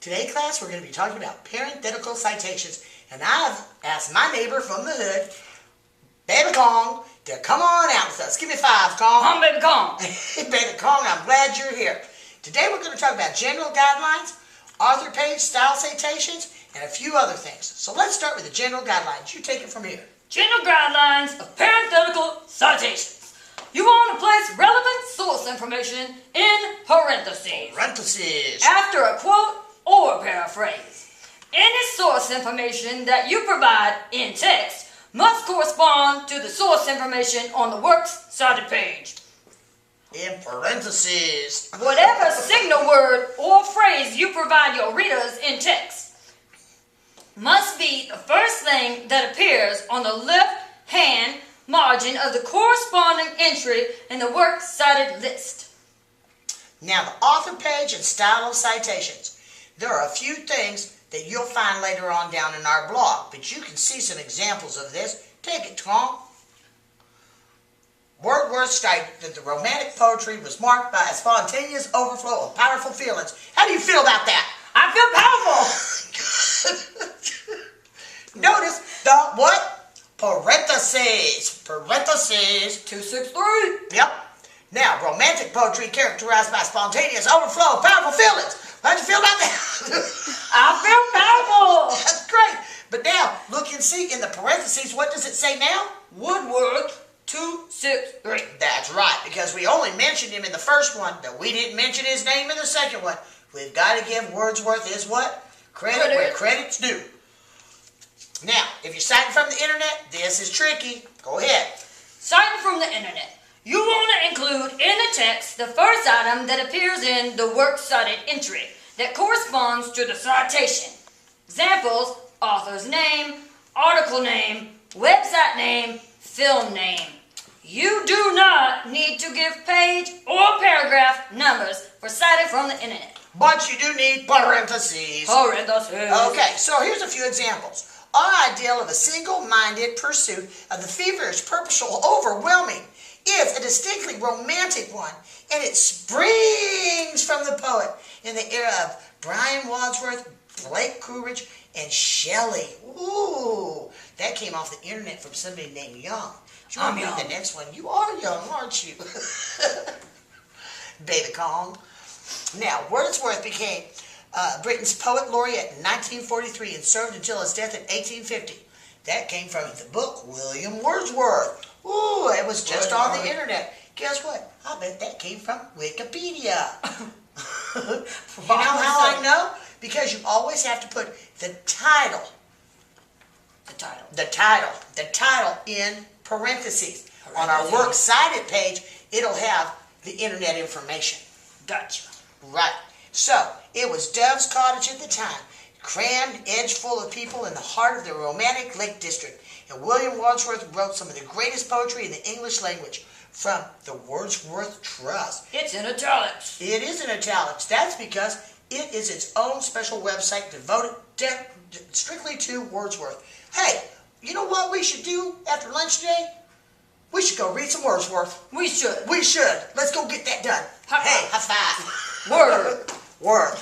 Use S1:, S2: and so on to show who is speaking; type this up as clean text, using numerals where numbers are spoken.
S1: Today, class, we're going to be talking about parenthetical citations, and I've asked my neighbor from the hood, Baby Kong, to come on out with us. Give me 5, Kong.
S2: Come on, Baby Kong.
S1: Baby Kong, I'm glad you're here. Today, we're going to talk about general guidelines, author page style citations, and a few other things. So let's start with the general guidelines. You take it from here.
S2: General guidelines of parenthetical citations. You want to place relevant source information in parentheses.
S1: Parentheses.
S2: After a quote or paraphrase. Any source information that you provide in text must correspond to the source information on the works cited page.
S1: In parentheses.
S2: Whatever signal word or phrase you provide your readers in text must be the first thing that appears on the left-hand margin of the corresponding entry in the works cited list.
S1: Now, the author page and style of citations. There are a few things that you'll find later on down in our blog, but you can see some examples of this. Take it, Tom. Wordsworth stated that the romantic poetry was marked by a spontaneous overflow of powerful feelings. How do you feel about that?
S2: I feel powerful.
S1: Notice the what? Parentheses. Parentheses.
S2: 263.
S1: Yep. Now, romantic poetry characterized by spontaneous overflow of powerful feelings. How'd you feel about that?
S2: I feel powerful.
S1: That's great. But now, look and see in the parentheses, what does it say now?
S2: Woodworth 263.
S1: That's right, because we only mentioned him in the first one, but we didn't mention his name in the second one. We've got to give Wordsworth his what? Credit where credit's due. Now, if you're citing from the internet, this is tricky. Go ahead.
S2: Citing from the internet. You want to include in the text the first item that appears in the works cited entry that corresponds to the citation. Examples: author's name, article name, website name, film name. You do not need to give page or paragraph numbers for citing from the internet.
S1: But you do need parentheses.
S2: Parentheses.
S1: Okay, so here's a few examples. Our ideal of a single-minded pursuit of the feverish, purposeful, overwhelming is a distinctly romantic one, and it springs from the poet in the era of Brian Wadsworth, Blake Coleridge, and Shelley. Ooh, that came off the internet from somebody named Young. Do you want to read the next one? You are young, aren't you? Baby Kong. Now, Wordsworth became Britain's poet laureate in 1943 and served until his death in 1850. That came from the book William Wordsworth. Ooh, it was just on the internet. Guess what? I bet that came from Wikipedia. You know how I know? Because you always have to put the title. The title in parentheses. On our works cited page, it'll have the internet information.
S2: Gotcha.
S1: Right. So, it was Dove's Cottage at the time, crammed, edge full of people in the heart of the romantic Lake District. And William Wordsworth wrote some of the greatest poetry in the English language from the Wordsworth Trust.
S2: It's in italics.
S1: It is in italics. That's because it is its own special website devoted strictly to Wordsworth. Hey, you know what we should do after lunch today? We should go read some Wordsworth.
S2: We should.
S1: We should. Let's go get that done.
S2: High five.
S1: Hey, high five.
S2: Word.
S1: Word.